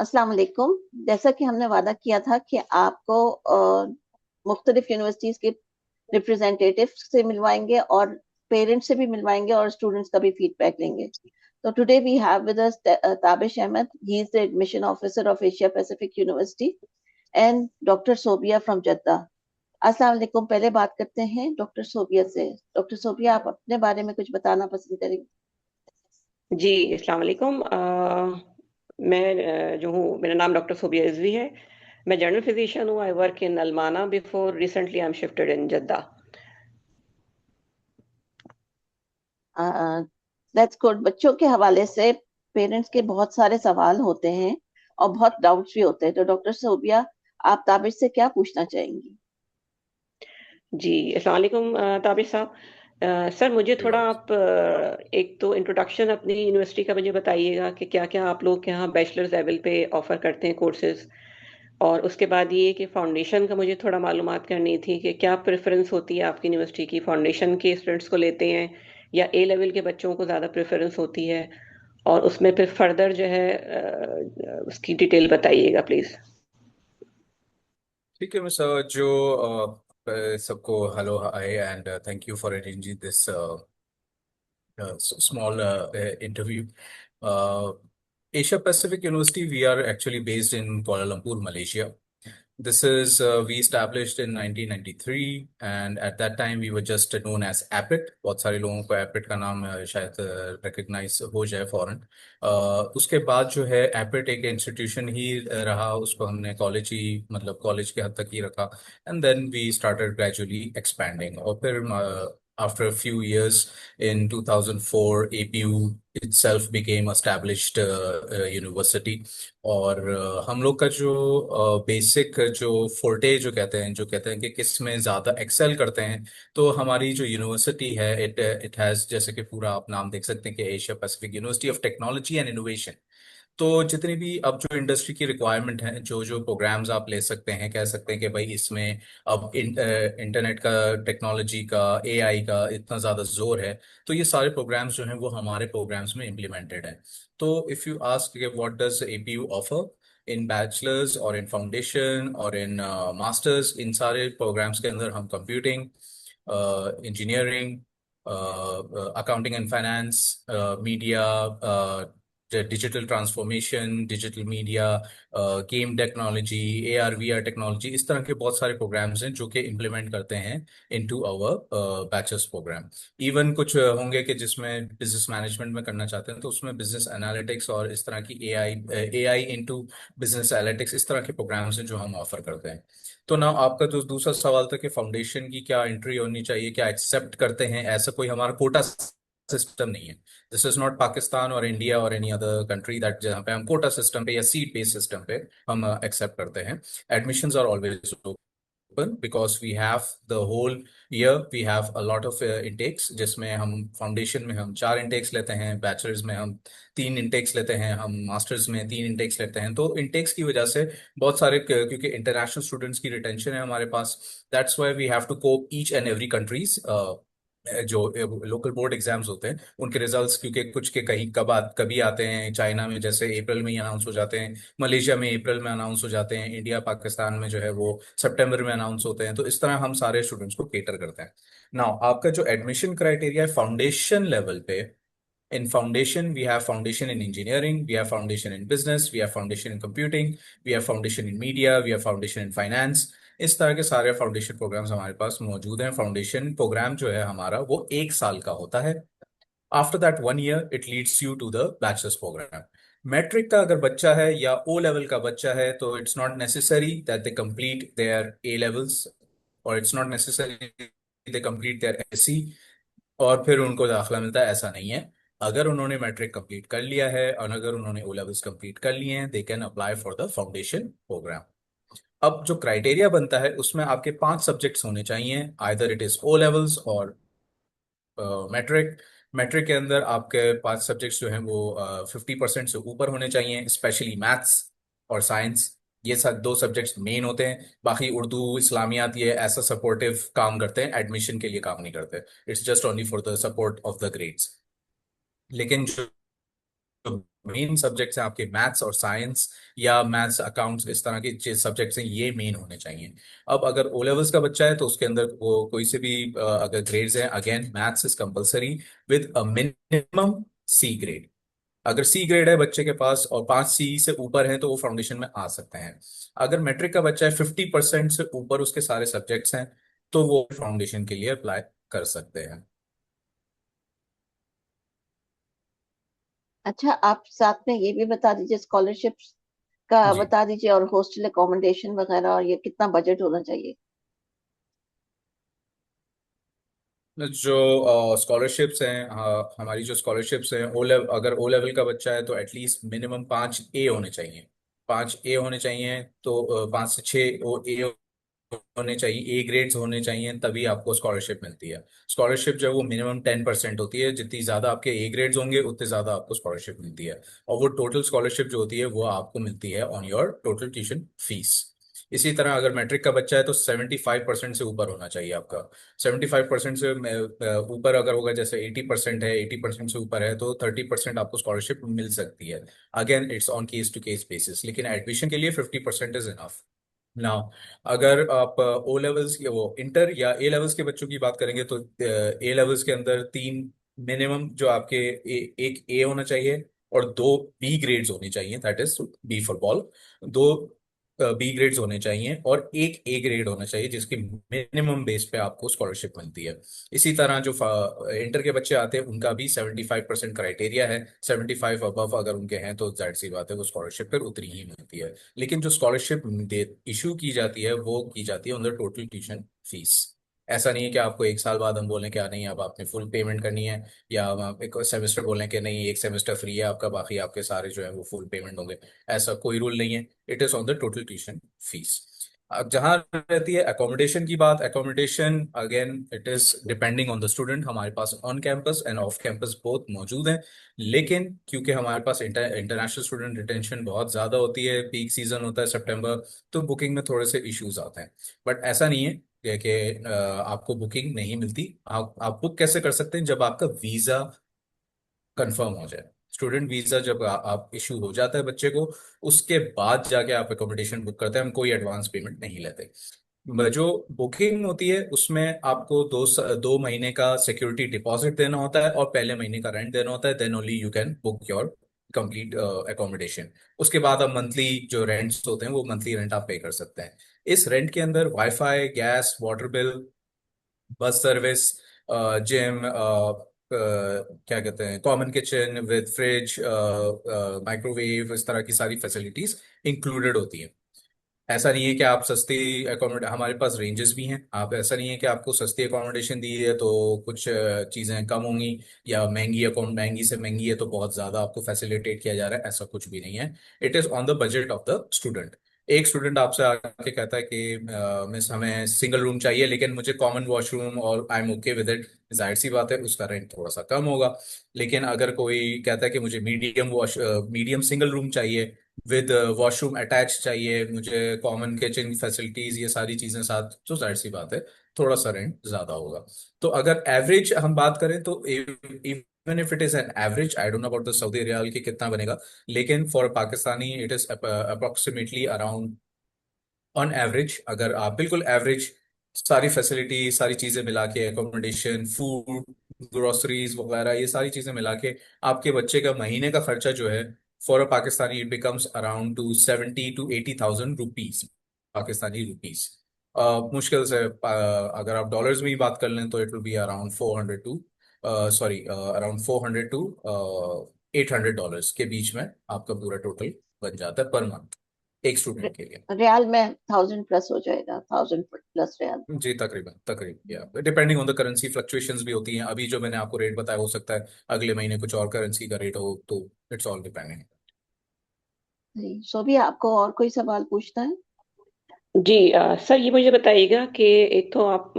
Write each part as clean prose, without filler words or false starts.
अस्सलाम वालेकुम। जैसा कि हमने वादा किया था कि आपको मुख्तलिफ यूनिवर्सिटीज के रिप्रेजेंटेटिव से मिलवाएंगे और पेरेंट्स से भी मिलवाएंगे और स्टूडेंट्स का भी फीडबैक लेंगे। तो today we have with us Tabish Ahmad, he is the admission officer of Asia Pacific University, and doctor Sobia from Jeddah. अस्सलाम वालेकुम। पहले बात करते हैं डॉक्टर सोबिया से। डॉक्टर सोबिया, आप अपने बारे में कुछ बताना पसंद करेंगे? जी, अस्सलाम वालेकुम। मैं जो हूँ, मेरा नाम डॉक्टर सोबिया रिजवी है। मैं जनरल फिजिशियन हूँ। I work in Almana before recently I am shifted in Jeddah. That's good. बच्चों के हवाले से पेरेंट्स के बहुत सारे सवाल होते हैं और बहुत डाउट्स भी होते हैं, तो डॉक्टर सोबिया, आप ताबिश से क्या पूछना चाहेंगी? जी, अस्सलाम वालेकुम ताबिश साहब। सर, मुझे जी थोड़ा वालेकुम। आप एक तो इंट्रोडक्शन अपनी यूनिवर्सिटी का मुझे बताइएगा कि क्या क्या आप लोग यहाँ बैचलर्स लेवल पे ऑफर करते हैं कोर्सेज। और उसके बाद ये कि फाउंडेशन का मुझे थोड़ा मालूमात करनी थी कि क्या प्रेफरेंस होती है आपकी यूनिवर्सिटी की, फाउंडेशन के स्टूडेंट्स को लेते हैं या ए लेवल के बच्चों को ज़्यादा प्रेफरेंस होती है। और उसमें फिर फर्दर जो है उसकी डिटेल बताइएगा प्लीज़। ठीक है मिस, जो सबको hello hi and thank you for arranging this small interview. Asia Pacific University, we are actually based in Kuala Lumpur, Malaysia. This is we established in 1993, and at that time we were just known as APIT. बहुत सारे लोगों को APIT का नाम शायद recognize हो जाए फॉरन। उसके बाद जो है APIT एक इंस्टीट्यूशन ही रहा, उसको हमने कॉलेज ही मतलब कॉलेज के हद तक ही रखा। And then we started gradually expanding, और फिर after a few years in 2004 APU itself became established university। और हम लोग का जो बेसिक जो फोर्टे जो कहते हैं कि किस में ज़्यादा एक्सेल करते हैं, तो हमारी जो यूनिवर्सिटी है इट इट हैज़, जैसे कि पूरा आप नाम देख सकते हैं कि Asia Pacific university of technology and innovation. तो जितनी भी अब जो इंडस्ट्री की रिक्वायरमेंट है, जो जो प्रोग्राम्स आप ले सकते हैं, कह सकते हैं कि भाई इसमें अब इंटरनेट का, टेक्नोलॉजी का, एआई का इतना ज़्यादा जोर है, तो ये सारे प्रोग्राम्स जो हैं वो हमारे प्रोग्राम्स में इम्प्लीमेंटेड हैं। तो if you ask what does APU offer in bachelors और इन फाउंडेशन और इन मास्टर्स, इन सारे प्रोग्राम्स के अंदर हम computing, engineering, accounting and finance, media, digital transformation, digital media, game technology, AR VR technology, इस तरह के बहुत सारे प्रोग्राम्स हैं जो कि इम्प्लीमेंट करते हैं into our bachelors programme. Even कुछ होंगे कि जिसमें बिजनेस मैनेजमेंट में करना चाहते हैं, तो उसमें बिजनेस एनालिटिक्स और इस तरह की एआई इनटू बिजनेस एनालिटिक्स, इस तरह के प्रोग्राम्स हैं जो हम ऑफर करते हैं। तो ना आपका जो दूसरा सवाल था कि फाउंडेशन की क्या एंट्री होनी चाहिए, क्या एक्सेप्ट करते हैं, ऐसा कोई हमारा कोटा सिस्टम नहीं है। दिस इज नॉट पाकिस्तान और इंडिया और एनी अदर कंट्री दैट जहाँ पे हम कोटा सिस्टम पे या सीट बेस्ड सिस्टम पे हम एक्सेप्ट करते हैं। Admissions are always open because we have the whole year we have a lot of intakes, जिसमें हम फाउंडेशन में हम 4 intakes लेते हैं, बैचलर्स में हम 3 intakes लेते हैं, हम मास्टर्स में 3 intakes लेते हैं। तो intakes की वजह से बहुत सारे क्योंकि इंटरनेशनल स्टूडेंट्स की रिटेंशन है हमारे पास, that's why we have to cope each and every countries जो लोकल बोर्ड एग्जाम्स होते हैं उनके रिजल्ट्स, क्योंकि कुछ के कहीं कभी आते हैं, चाइना में जैसे अप्रैल में ही अनाउंस हो जाते हैं, मलेशिया में अप्रैल में अनाउंस हो जाते हैं, इंडिया पाकिस्तान में जो है वो सितंबर में अनाउंस होते हैं। तो इस तरह हम सारे स्टूडेंट्स को केटर करते हैं। नाउ आपका जो एडमिशन क्राइटेरिया है फाउंडेशन लेवल पे, in foundation we have foundation in engineering, we have foundation in business, we have foundation in computing, we have foundation in media, we have foundation in finance। इस तरह के सारे foundation programmes हमारे पास मौजूद हैं। Foundation programme जो है हमारा वो 1 साल का होता है। After that 1 year it leads you to the bachelors programme. Matric का अगर बच्चा है या ओ लेवल का बच्चा है, तो it's not necessary that they complete their A levels, और it's not necessary they complete their SC और फिर उनको दाखिला मिलता है, ऐसा नहीं है। अगर उन्होंने मैट्रिक कंप्लीट कर लिया है और अगर उन्होंने ओ लेवल्स कंप्लीट कर लिए हैं, they can apply for the foundation programme. अब जो क्राइटेरिया बनता है उसमें आपके 5 सब्जेक्ट्स होने चाहिए, either it is O levels और मैट्रिक। मैट्रिक के अंदर आपके 5 सब्जेक्ट्स जो हैं वो 50% से ऊपर होने चाहिए, स्पेशली मैथ्स और साइंस। ये सब 2 सब्जेक्ट्स मेन होते हैं। बाकी उर्दू, इस्लामियात ये ऐसा सपोर्टिव काम करते हैं, एडमिशन के लिए काम नहीं करते। It's just only for the support of the grades. लेकिन जो मेन सब्जेक्ट्स हैं आपके मैथ्स और साइंस, या मैथ्स अकाउंट्स, इस तरह के सब्जेक्ट्स हैं, ये मेन होने चाहिए। अब अगर ओ लेवल्स का बच्चा है तो उसके अंदर वो कोई से भी अगर ग्रेड्स हैं, again maths is compulsory with a minimum C grade. अगर सी ग्रेड है बच्चे के पास और 5 सी से ऊपर है तो वो फाउंडेशन में आ सकते हैं। अगर मैट्रिक का बच्चा है, 50% से ऊपर उसके सारे सब्जेक्ट्स हैं, तो वो फाउंडेशन के लिए अप्लाई कर सकते हैं। अच्छा, आप साथ में ये भी बता दीजिए, स्कॉलरशिप्स का जी। बता दीजिए, और हॉस्टल अकोमोडेशन वगैरह, और ये कितना बजट होना चाहिए। जो स्कॉलरशिप्स हैं, हमारी जो स्कॉलरशिप्स हैं, ओ लेवल, अगर ओ लेवल का बच्चा है तो एटलीस्ट मिनिमम 5 ए होने चाहिए। 5 ए होने चाहिए, तो 5 से 6 ए होने चाहिए, ए ग्रेड्स होने चाहिए, तभी आपको स्कॉलरशिप मिलती है। स्कॉलरशिप जो है वो मिनिमम 10% होती है, जितनी ज्यादा आपके ए ग्रेड्स होंगे उतनी ज्यादा आपको स्कॉलरशिप मिलती है। और वो टोटल स्कॉलरशिप जो होती है वो आपको मिलती है on your total tuition fees. इसी तरह अगर मैट्रिक का बच्चा है तो 75% से ऊपर होना चाहिए आपका। 75% से ऊपर अगर होगा, जैसे 80% है, 80% से ऊपर है, तो 30% आपको स्कॉलरशिप मिल सकती है। Again it's on case to case basis, लेकिन एडमिशन के लिए 50% इज इनफ। नाउ अगर आप ओ लेवल्स के, वो इंटर या ए लेवल्स के बच्चों की बात करेंगे, तो ए लेवल्स के अंदर 3 मिनिमम जो आपके एक ए होना चाहिए और 2 बी ग्रेड्स होने चाहिए, that is B for ball. 2 B grades होने चाहिए और एक ए ग्रेड होना चाहिए, जिसकी मिनिमम बेस पे आपको स्कॉलरशिप मिलती है। इसी तरह जो इंटर के बच्चे आते हैं उनका भी 75% क्राइटेरिया है। 75 अबव अगर उनके हैं तो जाहिर सी बात है वो स्कॉलरशिप फिर उतनी ही मिलती है। लेकिन जो स्कॉलरशिप इशू की जाती है वो की जाती है on the total tuition fees. ऐसा नहीं है कि आपको एक साल बाद हम बोलें कि नहीं अब आपने फुल पेमेंट करनी है, या हम एक सेमेस्टर बोलें कि नहीं एक सेमेस्टर फ्री है आपका, बाकी आपके सारे जो है वो फुल पेमेंट होंगे। ऐसा कोई रूल नहीं है। It is on the total tuition fees. अब जहाँ रहती है एकोमोडेशन की बात, accommodation again it is depending on the student. हमारे पास on campus and off campus both मौजूद हैं, लेकिन क्योंकि हमारे पास इंटरनेशनल स्टूडेंट रिटेंशन बहुत ज़्यादा होती है, पीक सीजन होता है सितंबर, तो बुकिंग में थोड़े से इश्यूज आते हैं। बट ऐसा नहीं है कि आपको बुकिंग नहीं मिलती। आप बुक कैसे कर सकते हैं, जब आपका वीज़ा कंफर्म हो जाए। स्टूडेंट वीज़ा जब आप इशू हो जाता है बच्चे को, उसके बाद जाके आप एकोमोडेशन बुक करते हैं। हम कोई एडवांस पेमेंट नहीं लेते। जो बुकिंग होती है उसमें आपको 2 महीने का सिक्योरिटी डिपॉजिट देना होता है और पहले महीने का रेंट देना होता है, then only you can book your complete accommodation. उसके बाद आप मंथली जो रेंट्स होते हैं वो मंथली रेंट आप पे कर सकते हैं। इस रेंट के अंदर wifi, gas, water bill, bus service, gym, क्या कहते हैं, common kitchen with fridge, microwave, इस तरह की सारी फैसिलिटीज इंक्लूडेड होती हैं। ऐसा नहीं है कि आप सस्ती एकोमोडे हमारे पास रेंजेस भी हैं। आप ऐसा नहीं है कि आपको सस्ती अकोमोडेशन दी है तो कुछ चीज़ें कम होंगी, या महंगी से महंगी है तो बहुत ज़्यादा आपको फैसिलिटेट किया जा रहा है, ऐसा कुछ भी नहीं है। It is on the budget of the student. एक स्टूडेंट आपसे आके कहता है कि मिस हमें सिंगल रूम चाहिए लेकिन मुझे कॉमन वॉशरूम और I am okay with it, जाहिर सी बात है उसका रेंट थोड़ा सा कम होगा। लेकिन अगर कोई कहता है कि मुझे मीडियम सिंगल रूम चाहिए विद वॉशरूम अटैच चाहिए, मुझे कॉमन किचन फैसिलिटीज, ये सारी चीजें साथ, तो जाहिर सी बात है थोड़ा सा रेंट ज्यादा होगा। तो अगर एवरेज हम बात करें तो even if it is an average, I don't know about the Saudi riyal की कितना बनेगा, लेकिन for Pakistani it is approximately around, on average, अगर आप बिल्कुल एवरेज सारी फैसिलिटी, सारी चीजें मिला के, एकोमोडेशन, फूड, ग्रोसरीज वगैरह, ये सारी चीजें मिला के आपके बच्चे का महीने का खर्चा जो है for a Pakistani it becomes around two 70 to 80 thousand rupees, Pakistani rupees. मुश्किल से अगर आप डॉलर्स में ही बात कर लें तो it will be around 400 to, sorry, around 400 to 800 dollars के बीच में आपका पूरा टोटल बन जाता है पर मंथ एक स्टूडेंट के लिए। रियाल में 1000 प्लस हो जाएगा, 1000 प्लस रियाल। जी, तकरीबन तकरीबन, या depending on the currency fluctuations भी होती हैं। अभी जो मैंने आपको रेट बताया हो सकता है अगले महीने कुछ और करेंसी का रेट हो, तो इट्स ऑल डिपेंडिंग। जी, सो भी आपको और कोई सवाल पूछना है। जी सर, ये मुझे बताइएगा कि एक तो आप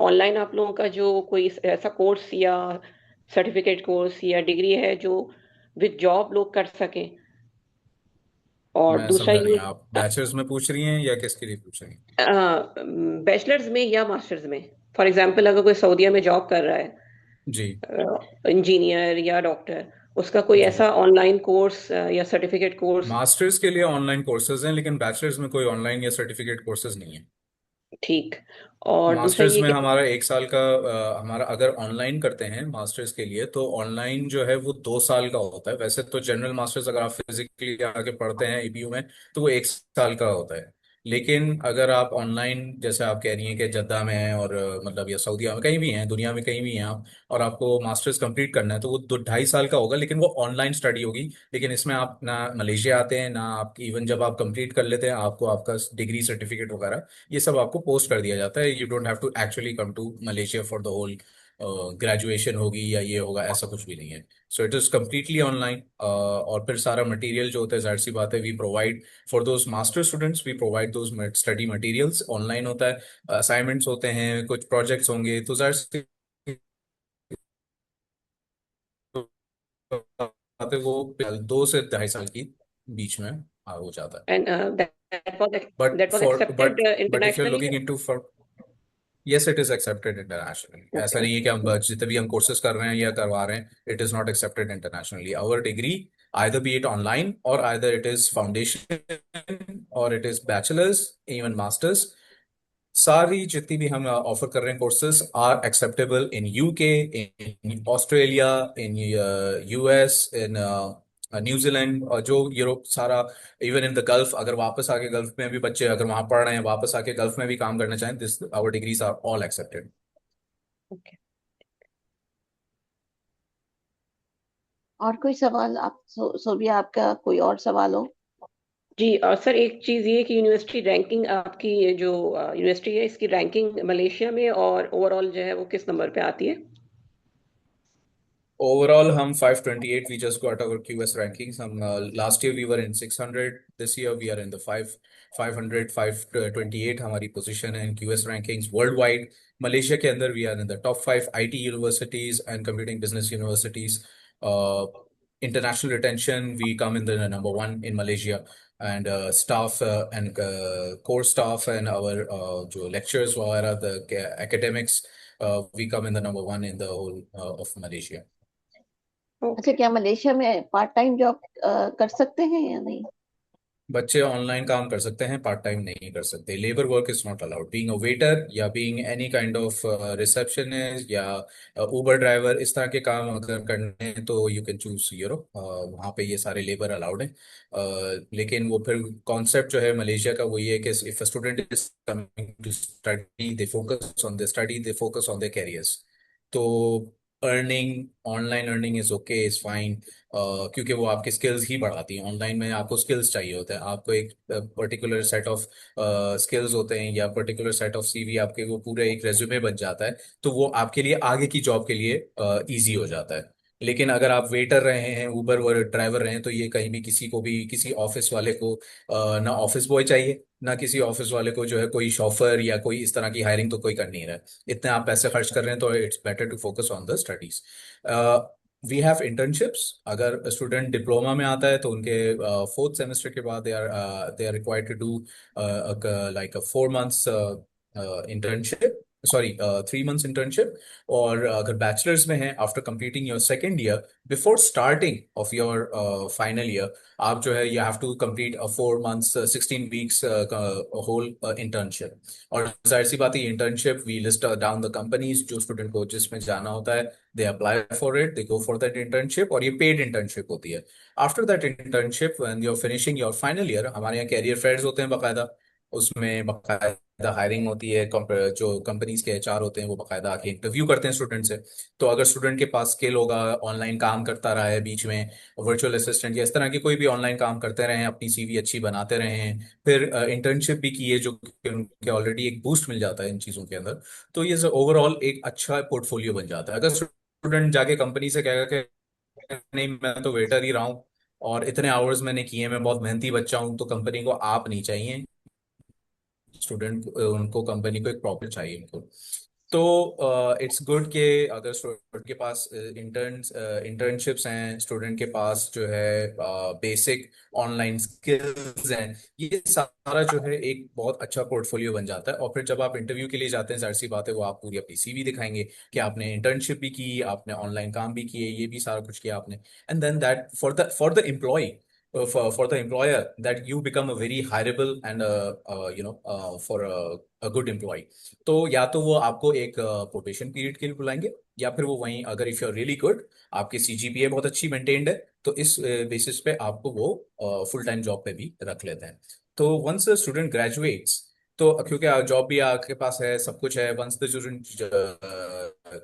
ऑनलाइन आप लोगों का जो कोई ऐसा कोर्स या सर्टिफिकेट कोर्स या डिग्री है जो विद जॉब लोग कर सकें, और मैं दूसरा समझा नहीं, ये आप बैचलर्स में पूछ रही हैं या किसके लिए पूछ रही हैं? बैचलर्स में या मास्टर्स में। फॉर एग्जांपल अगर कोई सऊदीया में जॉब कर रहा है, जी। इंजीनियर या डॉक्टर, उसका कोई जी, ऐसा ऑनलाइन कोर्स या सर्टिफिकेट कोर्स? मास्टर्स के लिए ऑनलाइन कोर्सेज हैं, लेकिन बैचलर्स में कोई ऑनलाइन या सर्टिफिकेट कोर्सेज नहीं है। ठीक। और दूसरा मास्टर्स ये में कि हमारा 1 साल का हमारा अगर ऑनलाइन करते हैं मास्टर्स के लिए, तो ऑनलाइन जो है वो 2 साल का होता है। वैसे तो जनरल मास्टर्स अगर आप फिजिकली आके पढ़ते हैं ईबीयू में, तो वो 1 साल का होता है। लेकिन अगर आप ऑनलाइन, जैसे आप कह रही हैं कि जद्दा में है और मतलब या सऊदीया में कहीं भी हैं, दुनिया में कहीं भी हैं आप, और आपको मास्टर्स कंप्लीट करना है, तो वो 2 ढाई साल का होगा, लेकिन वो ऑनलाइन स्टडी होगी। लेकिन इसमें आप ना मलेशिया आते हैं ना, आप इवन जब आप कंप्लीट कर लेते हैं आपको आपका डिग्री सर्टिफिकेट वगैरह ये सब आपको पोस्ट कर दिया जाता है। You don't have to actually come to Malaysia for the whole graduation होगी या ये होगा, ऐसा कुछ भी नहीं है। So it is completely online. और फिर सारा मटेरियल जो होता है, जाहिर सी बात है, we provide for those master students, we provide those study materials online होता है। असाइनमेंट्स होते हैं, कुछ प्रोजेक्ट्स होंगे, तो जाहिर सी बात है वो 2 से 2.5 साल की बीच में हो जाता है। And but that was for accepted but if you are internationally? Looking into for, yes it is accepted internationally. ऐसा ओके। नहीं है कि हम जितने भी हम कोर्सेज कर रहे हैं या करवा रहे हैं, it is not accepted internationally. Our degree either be it online or either it is foundation or it is bachelor's, even masters, सारी जितनी भी हम ऑफर कर रहे हैं courses are acceptable in UK, in Australia, in US, in New Zealand, और जो Europe सारा, इवन इन द गल्फ। अगर वापस आके गल्फ में भी बच्चे अगर वहां पढ़ रहे हैं, वापस आके गल्फ में भी काम करना चाहें, this our degrees are all accepted. Okay. और कोई सवाल आप सोबिया, आपका कोई और सवाल हो? जी, और सर एक चीज ये कि यूनिवर्सिटी रैंकिंग आपकी, ये जो यूनिवर्सिटी है इसकी रैंकिंग मलेशिया में और ओवरऑल जो है वो किस नंबर पे आती है? Overall, हम 528. We just got our QS rankings. हम last year we were in 600. This year we are in the 500, 528 हमारी position है in QS rankings worldwide. Malaysia के अंदर we are in the top 5 IT universities and computing business universities. Uh, International retention, we come in the number one in Malaysia. And staff and core staff and our जो lectures वगैरह, the academics, we come in the number one in the whole of Malaysia. अच्छा, okay. क्या Malaysia में part time job कर सकते हैं या नहीं? बच्चे ऑनलाइन काम कर सकते हैं, पार्ट टाइम नहीं कर सकते। Labour work is not allowed. Being a waiter या being any kind of receptionist या उबर ड्राइवर, इस तरह के काम अगर करने हैं तो यू कैन चूज यूरो, वहाँ पे ये सारे लेबर अलाउड है। लेकिन वो फिर कॉन्सेप्ट जो है मलेशिया का वो ये है कि if a student is coming to study, they focus on the study, they focus on the careers. तो earning, online earning is okay, is fine, क्योंकि वो आपके स्किल्स ही बढ़ाती हैं। ऑनलाइन में आपको स्किल्स चाहिए होते हैं, आपको एक पर्टिकुलर सेट ऑफ स्किल्स होते हैं या पर्टिकुलर सेट ऑफ सीवी, आपके वो पूरे एक रेज्यूमे बन जाता है, तो वो आपके लिए आगे की जॉब के लिए इजी हो जाता है। लेकिन अगर आप वेटर रहे हैं, उबर वर ड्राइवर रहे हैं, तो ये कहीं भी किसी को भी, किसी ऑफिस वाले को ना ऑफिस बॉय चाहिए, ना किसी ऑफिस वाले को जो है कोई शॉफर या कोई इस तरह की हायरिंग तो कोई कर नहीं रहा है। इतने आप पैसे खर्च कर रहे हैं, तो it's better to focus on the studies. We have internships. अगर स्टूडेंट डिप्लोमा में आता है तो उनके 4th सेमेस्टर के बाद they are required to do like a 4 months internship, sorry 3 months internship. और अगर बैचलर्स में है, after completing your second year, before starting of your final year, आप जो है you have to complete a 4 months 16 weeks whole internship. और जाहिर सी बात है, internship we list down the companies जो स्टूडेंट को जिसमें जाना होता है, they apply for it, they go for that internship, और ये पेड इंटर्नशिप होती है। After that internship when you are finishing your final year, हमारे यहाँ कैरियर फेयर्स होते हैं बाकायदा, उसमें बाकायदा हायरिंग होती है। जो कंपनीज के एचआर होते हैं वो बाकायदा आके इंटरव्यू करते हैं स्टूडेंट से। तो अगर स्टूडेंट के पास स्किल होगा, ऑनलाइन काम करता रहा है बीच में, वर्चुअल असिस्टेंट या इस तरह की कोई भी ऑनलाइन काम करते रहे हैं, अपनी सीवी अच्छी बनाते रहे हैं, फिर इंटर्नशिप भी की है, जो कि उनके ऑलरेडी एक बूस्ट मिल जाता है इन चीज़ों के अंदर, तो ये ओवरऑल एक अच्छा पोर्टफोलियो बन जाता है। अगर स्टूडेंट जाके कंपनी से कहेगा कि नहीं मैं तो वेटर ही रहा हूँ और इतने आवर्स मैंने किए, मैं बहुत मेहनती बच्चा हूँ, तो कंपनी को आप नहीं चाहिए, स्टूडेंट उनको कंपनी को एक प्रॉफिट चाहिए उनको। तो इट्स गुड कि अगर स्टूडेंट के पास इंटर्नशिप्स हैं, स्टूडेंट के पास जो है बेसिक ऑनलाइन स्किल्स हैं, ये सारा जो है एक बहुत अच्छा पोर्टफोलियो बन जाता है। और फिर जब आप इंटरव्यू के लिए जाते हैं, जाहिर सी बात है वो आप पूरी अपनी सीवी दिखाएंगे कि आपने इंटर्नशिप भी की, आपने ऑनलाइन काम भी किए, ये भी सारा कुछ किया आपने। And then that for the employ, for the employer, that you become a very hireable and for a good employee। तो या तो वो आपको एक प्रोबेशन पीरियड के लिए बुलाएंगे, या फिर वो वहीं, अगर if you are really good, आपकी सीजीपीए बहुत अच्छी मेंटेन्ड है, तो इस बेसिस पे आपको वो फुल टाइम जॉब पे भी रख लेते हैं। तो वंस स्टूडेंट ग्रेजुएट्स, तो क्योंकि जॉब भी आपके पास है, सब कुछ है, वंस द स्टूडेंट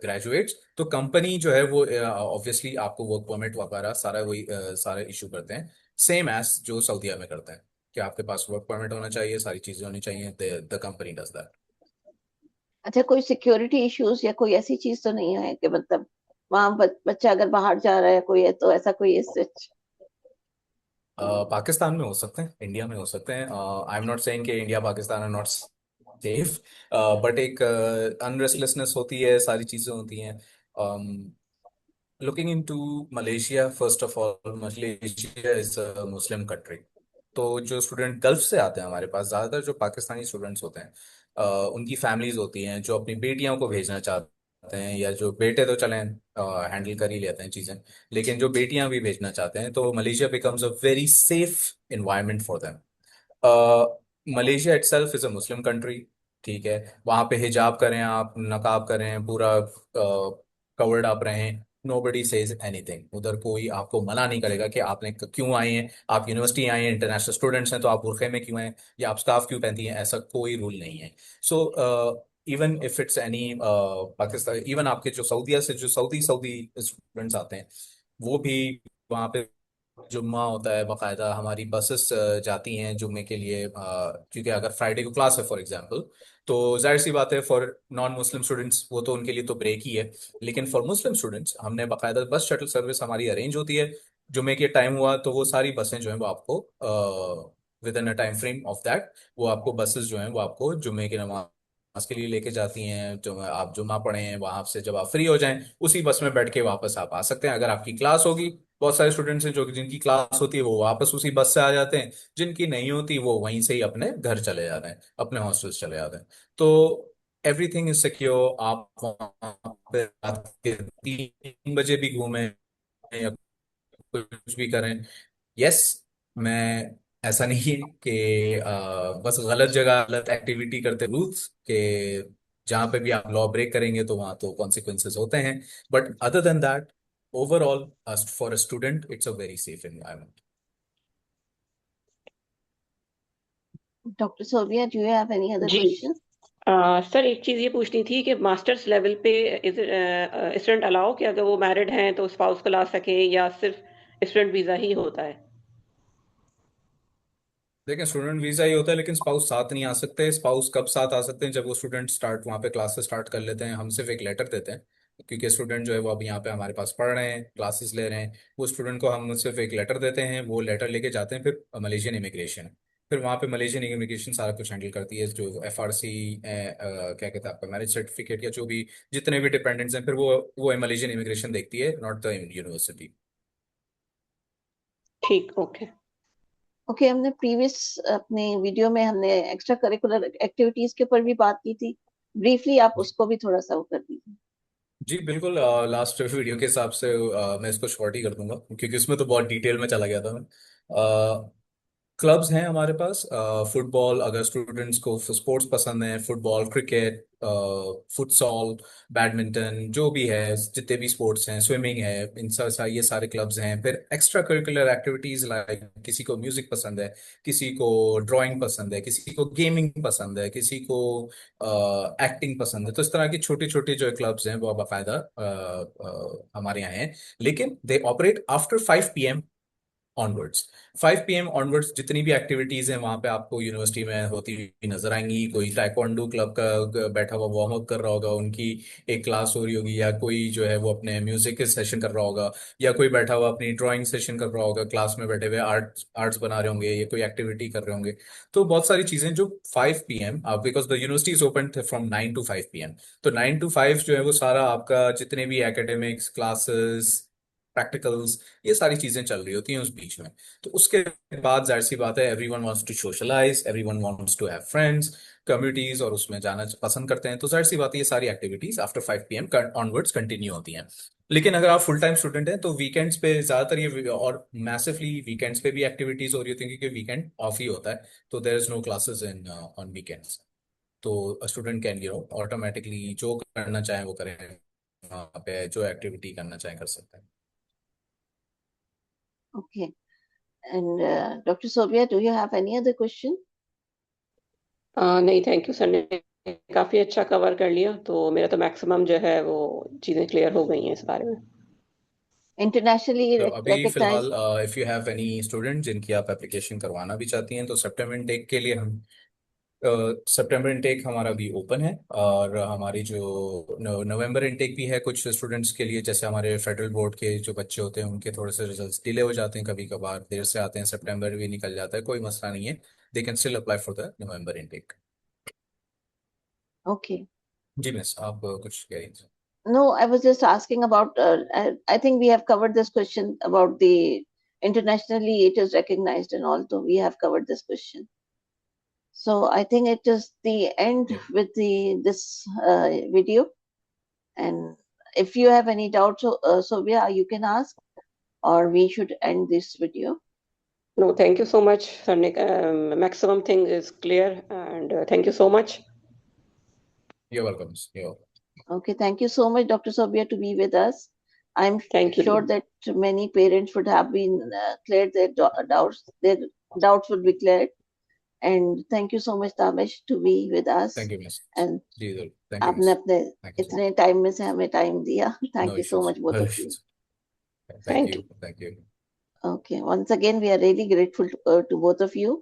ग्रेजुएट्स, तो कंपनी जो है वो ऑब्वियसली आपको वर्क परमिट वगैरह सारा वही सारे इशू करते हैं, सेम एज जो सऊदीया में करते हैं, कि आपके पास वर्क परमिट होना चाहिए, सारी चीजें होनी चाहिए, द कंपनी डज दैट। अच्छा, कोई सिक्योरिटी इश्यूज या कोई ऐसी चीज तो नहीं है कि मतलब वहां बच्चा अगर बाहर जा रहा है कोई है तो ऐसा कोई सच? पाकिस्तान में हो सकते हैं, इंडिया में हो सकते हैं। आई एम नॉट सेइंग कि India Pakistan are not safe, but एक अनरेस्टलेसनेस होती है, सारी चीजें होती हैं। Looking into Malaysia, first of all Malaysia is a Muslim country. तो जो स्टूडेंट गल्फ से आते हैं हमारे पास, ज़्यादातर जो पाकिस्तानी स्टूडेंट्स होते हैं, उनकी फैमिलीज होती हैं जो अपनी बेटियों को भेजना चाहते हैं, या जो बेटे तो चलें हैंडल कर ही लेते हैं चीज़ें, लेकिन जो बेटियां भी भेजना चाहते हैं, तो Malaysia becomes a very safe environment for them. Malaysia itself is a Muslim country, ठीक है। वहां पे हिजाब करें आप, नकाब करें, पूरा कवर्ड आप रहें, नोबडी सेज एनीथिंग। उधर कोई आपको मना नहीं करेगा कि आपने क्यों आए हैं, आप यूनिवर्सिटी आए हैं, इंटरनेशनल स्टूडेंट्स हैं, तो आप बुरखे में क्यों आए, या आप स्कार्फ क्यों पहनती हैं, ऐसा कोई रूल नहीं है। So even if it's any Pakistan, even आपके जो सऊदीया से जो सऊदी सऊदी स्टूडेंट्स आते हैं, वो भी वहाँ पे जुम्मा होता है, बाकायदा हमारी बसेस जाती हैं जुम्मे के लिए, क्योंकि अगर फ्राइडे को क्लास है फॉर एग्जांपल, तो जाहिर सी बात है फॉर नॉन मुस्लिम स्टूडेंट्स वो तो उनके लिए तो ब्रेक ही है, लेकिन फॉर मुस्लिम स्टूडेंट्स हमने बाकायदा बस शटल सर्विस हमारी अरेंज होती है। जुम्मे के टाइम हुआ तो वो सारी बसें जो हैं वो आपको with in a time frame of that, वो आपको बसेस जो हैं वो आपको जुम्मे की नमाज के लिए लेके जाती हैं। जो आप जुम्मा पढ़े हैं वहां से जब आप फ्री हो जाएं, उसी बस में बैठ के वापस आप आ सकते हैं। अगर आपकी क्लास होगी, बहुत सारे स्टूडेंट्स हैं जो जिनकी क्लास होती है वो वापस उसी बस से आ जाते हैं, जिनकी नहीं होती वो वहीं से ही अपने घर चले जाते हैं, अपने हॉस्टल्स चले जाते हैं। तो एवरीथिंग इज सिक्योर। आप वहाँ पे रात के 3 बजे भी घूमें या कुछ भी करें, यस, मैं, ऐसा नहीं है कि बस गलत जगह गलत एक्टिविटी करते, रूल्स के जहां पे भी आप लॉ ब्रेक करेंगे तो वहां तो कॉन्सिक्वेंसेस होते हैं, but other than that, overall for a student it's a very safe environment. Doctor Sobia, do you have any other जी। क्वेश्चन? सर एक चीज ये पूछनी थी कि मास्टर्स लेवल पे स्टूडेंट अलाउ कि अगर वो मैरिड हैं तो स्पाउस को ला सके, या सिर्फ स्टूडेंट वीजा ही होता है? देखिए, स्टूडेंट वीजा ही होता है, लेकिन स्पाउस साथ नहीं आ सकते। स्पाउस कब साथ आ सकते हैं, जब वो स्टूडेंट स्टार्ट वहाँ पे क्लासेस स्टार्ट कर लेते हैं, हम सिर्फ एक लेटर देते हैं, क्योंकि स्टूडेंट जो है वो अब यहाँ पे हमारे पास पढ़ रहे हैं, क्लासेस ले रहे हैं, वो स्टूडेंट को हम सिर्फ एक लेटर देते हैं, वो लेटर लेके जाते हैं फिर मलेशियन इमिग्रेशन। फिर वहाँ पे मलेशियन इमिग्रेशन सारा कुछ हैंडल करती है, जो FRC क्या कहते हैं आपका मैरिज सर्टिफिकेट या जो भी जितने भी डिपेंडेंट्स हैं, फिर वो मलेशियन इमिग्रेशन देखती है, नॉट द यूनिवर्सिटी। ठीक, ओके। ओके, हमने प्रीवियस अपने वीडियो में हमने एक्स्ट्रा करिकुलर एक्टिविटीज के ऊपर भी बात की थी, ब्रीफली आप उसको भी थोड़ा सा वो कर दीजिए। जी बिल्कुल, लास्ट वीडियो के हिसाब से मैं इसको शॉर्ट ही कर दूंगा, क्योंकि उसमें तो बहुत डिटेल में चला गया था मैं। क्लब्स हैं हमारे पास, फुटबॉल, अगर स्टूडेंट्स को स्पोर्ट्स पसंद है, फुटबॉल, क्रिकेट, फुटसॉल, बैडमिंटन, जो भी है, जितने भी स्पोर्ट्स हैं, स्विमिंग है, इन ये सारे क्लब्स हैं। फिर एक्स्ट्रा करिकुलर एक्टिविटीज लाइक किसी को म्यूजिक पसंद है, किसी को ड्राइंग पसंद है, किसी को गेमिंग पसंद है, किसी को एक्टिंग पसंद है, तो इस तरह की छोटे छोटे जो क्लब्स हैं वो बाकायदा हमारे यहाँ हैं, लेकिन they operate after 5 PM। Onwards 5 PM onwards जितनी भी एक्टिविटीज हैं वहां पे आपको यूनिवर्सिटी में होती हुई नजर आएंगी। कोई टाइकोंडो क्लब का बैठा हुआ वार्म अप कर रहा होगा, उनकी एक क्लास हो रही होगी, या कोई जो है वो अपने म्यूजिक के सेशन कर रहा होगा, या कोई बैठा हुआ अपनी ड्राइंग सेशन कर रहा होगा, क्लास में बैठे हुए आर्ट्स बना रहे होंगे, या कोई एक्टिविटी कर रहे होंगे। तो बहुत सारी चीजें जो 5 PM, because the university is open from 9 to 5 PM, तो 9 to 5 जो है वो सारा आपका जितने भी एकेडमिक्स क्लासेस प्रैक्टिकल्स ये सारी चीजें चल रही होती हैं उस बीच में। तो उसके बाद जाहिर सी बात है, everyone wants to socialise, everyone wants to have friends communities, और उसमें जाना पसंद करते हैं। तो जाहिर सी बात है ये सारी activities after 5 PM onwards continue होती हैं। लेकिन अगर आप फुल टाइम स्टूडेंट हैं तो वीकेंड्स पे ज्यादातर ये, और मैसिवली वीकेंड्स पे भी एक्टिविटीज हो रही होती हैं, क्योंकि वीकेंड ऑफ ही होता है, तो there is no classes in on weekends. तो स्टूडेंट कैन ऑटोमेटिकली जो करना चाहे वो करें, वहाँ पे जो एक्टिविटी करना चाहे कर सकते हैं। Okay. And Dr. Sobia, do you have any other question? नहीं, थैंक यू सर ने काफी अच्छा कवर कर लिया, तो मेरा तो मैक्सिमम जो है वो चीजें क्लियर हो गई हैं इस बारे में। Internationally तो अभी फिलहाल recognized. If you have any student जिनकी आप एप्लीकेशन करवाना भी चाहती हैं, तो सितंबर इनटेक के लिए हम सितंबर इनटेक हमारा भी ओपन है। और हमारी जो नवंबर इनटेक भी है कुछ स्टूडेंट्स के लिए, जैसे हमारे फेडरल बोर्ड के जो बच्चे होते हैं उनके थोड़े से रिजल्ट्स डिले हो जाते हैं, कभी कभार देर से आते हैं, सितंबर भी निकल जाता है, कोई मसला नहीं है। They can still apply for the November intake. Okay. जी मिस, आप कुछ कह रही थी? No, I was just asking about, I think we have covered this question about the internationally it is recognized and all, so we have covered this question. So I think it is the end Yeah. with this video. And if you have any doubts, Sobia, you can ask, or we should end this video. No, thank you so much, sir ने maximum thing is clear, and thank you so much. You're welcome, miss. You're welcome. Okay, thank you so much, Dr. Sobia, to be with us. I'm Thank you. sure that many parents would have been cleared their doubts. Their doubts would be cleared. And thank you so much, Tamesh, to be with us. Thank you, miss. And जी जरूर, thank you, आपने miss. अपने Thank you so इतने time में से हमें time दिया. Thank No you so issues. much, both No of you. issues. Thank Thank you. Thank you. Okay, once again, we are really grateful to both of you.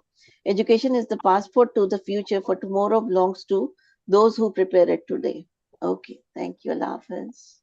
Education is the passport to the future, for tomorrow belongs to those who prepare it today. Okay, thank you, Allah Hafiz.